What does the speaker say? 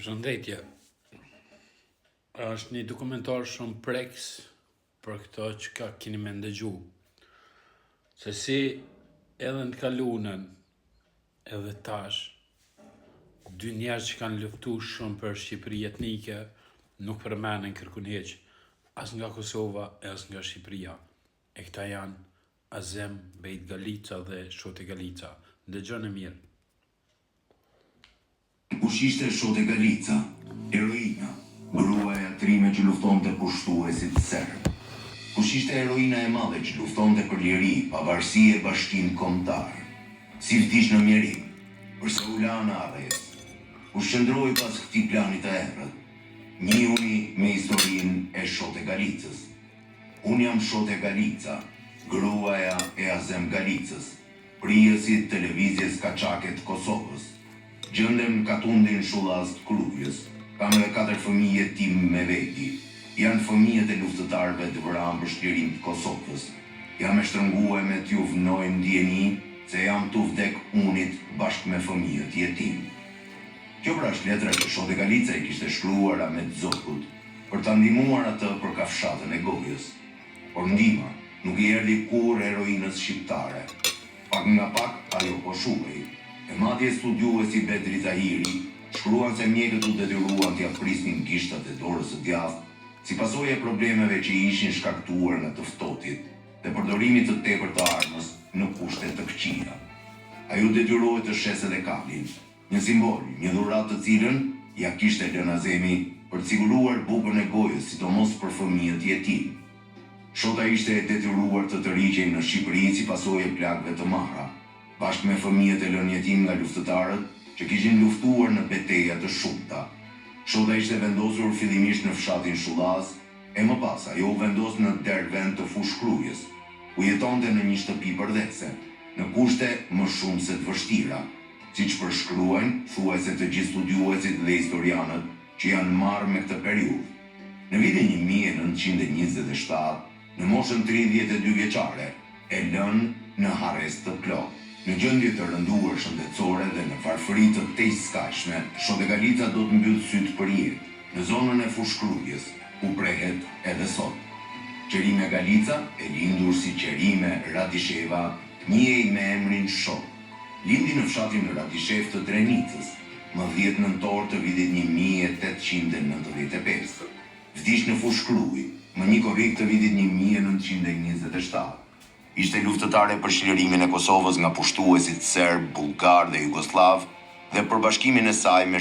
Përshëndetje. Është një dokumentar shumë preks për këto që keni me ndëgju. Se si edhe në kalunën, edhe tash, dy njerëz që kanë luftu shumë për Shqipëri etnike, nuk përmenen kërkun heq, as nga Kosova e as nga Shqipëria. E këta janë Azem Bejt Galica dhe Shote Galica. Ndëgjoni mirë. Kush ishte Shote Galica? Heroina, gruaja trime që luftonte pushtuesit serb. Kush ishte heroina e madhe që luftonte për liri, pavarësi e bashkim kombëtar. Si vdiq në mjerim, përse u la në arrest. Kush qëndroi pas këtij plani të errët? Njihuni me historinë e Shote Galicës. Unë jam Shote Galica, gruaja e Azem Galicës, prijësit televizjes kaçake të Kosovës. Gjëndem katundin shullas të Krujës. Kam edhe 4 fëmijë tim me veti. Janë fëmijët e luftëtarëve të vranë për shtlirin të Kosovës. Jam e shtrënguar me t'ju vënoj ndjeni se jam t'u vdek unit bashkë me fëmijët jetim. Kjo pra është letra që Shote Galica i kishte shkruara me zokut për ta ndihmuar atë për kafshatën e gojës. Por ndihma nuk i erdhi kurrë heroinës shqiptare. Pak nga pak ajo po shuhej. E madje studiuesi Bedri Tahiri shkruan se mjekët u detyruan t'ia prisnin gishtat e dorës së djathtë, si pasojë e problemeve që i ishin shkaktuar nga të ftohtit dhe përdorimit të tepërt të armës në kushte të këqija. Ai u detyrohet të shesë edhe kablin, një simbol, një dhuratë të cilën ja kishte lënë Azemi për të siguruar bukën e gojës, sidomos për fëmijët jetim. Shota ishte e detyruar të tërhiqej në Shqipëri si pasojë e plagëve të marra, bashkë me fëmijët e lënë jetim nga luftëtarët që kishin luftuar në betejë të shumta. Shota ishte vendosur fillimisht në fshatin Shullaz, e më pas ajo u vendos në dervend të Fushë Krujës, ku jetonte në një shtëpi përdhese, në kushte më shumë se të vështira, siç përshkruajnë thuajse të gjithë studiuesit dhe historianët që janë marrë me këtë periudhë. Në vitin 1927, në moshën 32 vjeçare, e lënë në harrest të plotë. Në gjendje të rënduar shëndetësore dhe në varfëri të tejskajshme, Shote Galica do të mbyllë sytë për jetë në zonën e Fushë Krujës, ku prehet edhe sot. Qerime Galica, e lindur si Qerime Radisheva, njihej me emrin Shot. Lindi në fshatin Radishev të Drenicës, më 10 nëntor të vitit 1895. Vdiq në Fushë Krujë, më 1 korrik të vitit 1927. Ishte luftëtare për çlirimin e Kosovës nga pushtuesit serb, bullgar dhe jugoslav dhe për bashkimin e saj me